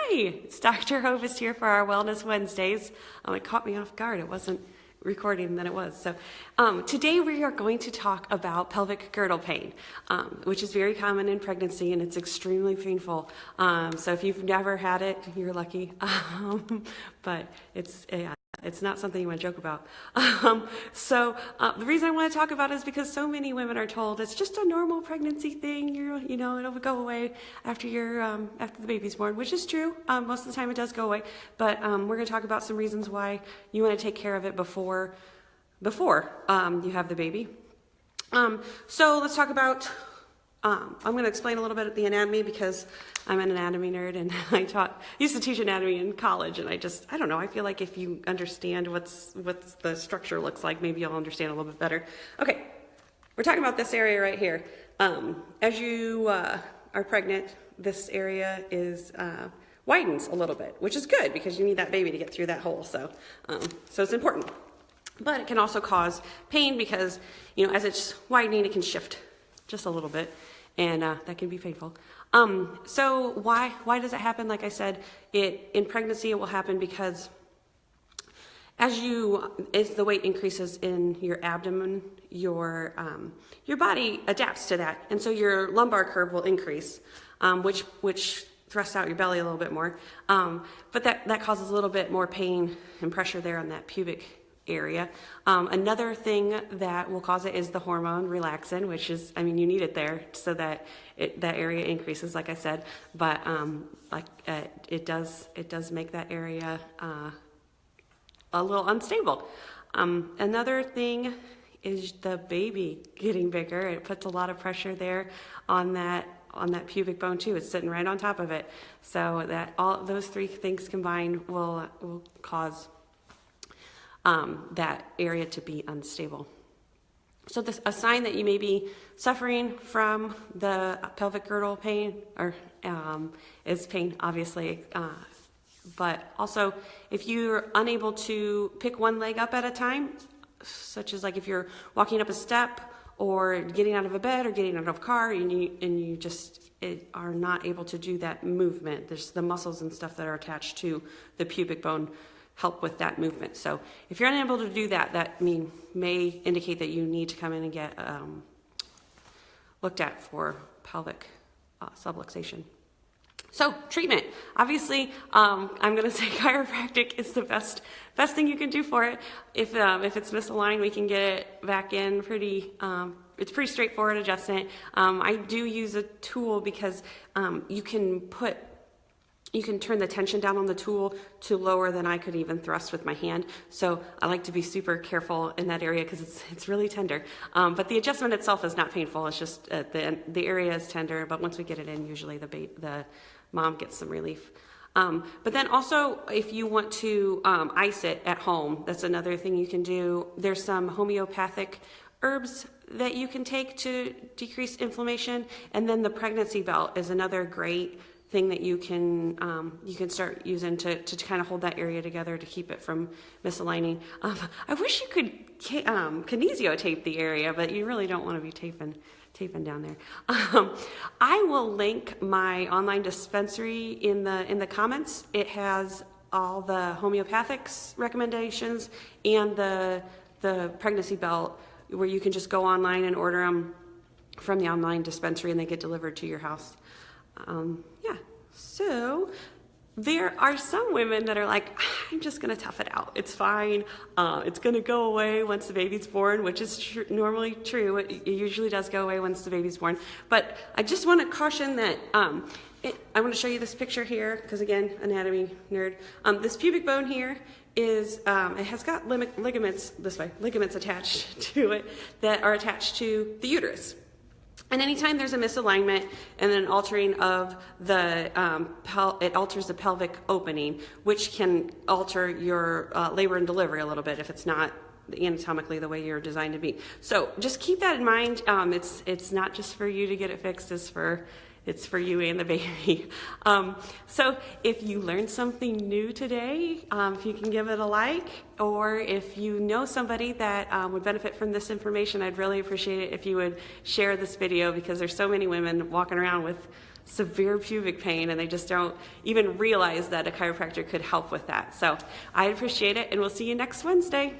Hi, it's Dr. Hovis here for our Wellness Wednesdays. It caught me off guard. It wasn't recording, then it was. So today we are going to talk about pelvic girdle pain, which is very common in pregnancy and it's extremely painful. So if you've never had it, you're lucky. But it's not something you want to joke about. The reason I want to talk about it is because so many women are told it's just a normal pregnancy thing. It'll go away after after the baby's born, which is true. Most of the time it does go away. But we're going to talk about some reasons why you want to take care of it before you have the baby. So let's talk about. I'm going to explain a little bit of the anatomy because I'm an anatomy nerd and I used to teach anatomy in college, and I don't know, I feel like if you understand what the structure looks like, maybe you'll understand a little bit better. Okay, we're talking about this area right here. As you are pregnant, this area widens a little bit, which is good because you need that baby to get through that hole, so it's important. But it can also cause pain because, as it's widening, it can shift just a little bit, and that can be painful. So why does it happen? Like I said, in pregnancy it will happen because as the weight increases in your abdomen, your body adapts to that, and so your lumbar curve will increase, which thrusts out your belly a little bit more. But that causes a little bit more pain and pressure there on that pubic area. Another thing that will cause it is the hormone relaxin, which is, you need it there so that that area increases, like I said, but it does make that area a little unstable. Another thing is the baby getting bigger. It puts a lot of pressure there on that pubic bone too. It's sitting right on top of it. So that all those three things combined will cause that area to be unstable. So a sign that you may be suffering from the pelvic girdle pain is pain, obviously, but also if you're unable to pick one leg up at a time, such as like if you're walking up a step or getting out of a bed or getting out of a car and you just are not able to do that movement, there's the muscles and stuff that are attached to the pubic bone help with that movement. So if you're unable to do that may indicate that you need to come in and get looked at for pelvic subluxation. So treatment, obviously, I'm going to say chiropractic is the best thing you can do for it. If it's misaligned, we can get it back in it's pretty straightforward adjustment. I do use a tool because you can turn the tension down on the tool to lower than I could even thrust with my hand. So I like to be super careful in that area because it's really tender. But the adjustment itself is not painful. It's just the area is tender. But once we get it in, usually the mom gets some relief. But then also, if you want to ice it at home, that's another thing you can do. There's some homeopathic herbs that you can take to decrease inflammation. And then the pregnancy belt is another great thing that you can start using to kind of hold that area together to keep it from misaligning. I wish you could kinesio-tape the area, but you really don't want to be taping down there. I will link my online dispensary in the comments. It has all the homeopathics recommendations and the pregnancy belt, where you can just go online and order them from the online dispensary and they get delivered to your house. So there are some women that are like, I'm just going to tough it out. It's fine. It's going to go away once the baby's born, which is normally true. It usually does go away once the baby's born. But I just want to caution that I want to show you this picture here because, again, anatomy nerd. This pubic bone here is, it has got ligaments attached to it that are attached to the uterus. And anytime there's a misalignment and an altering of it alters the pelvic opening, which can alter your labor and delivery a little bit if it's not anatomically the way you're designed to be. So just keep that in mind. It's not just for you to get it fixed, it's for you and the baby. So if you learned something new today, if you can give it a like, or if you know somebody that would benefit from this information, I'd really appreciate it if you would share this video because there's so many women walking around with severe pubic pain, and they just don't even realize that a chiropractor could help with that. So I appreciate it, and we'll see you next Wednesday.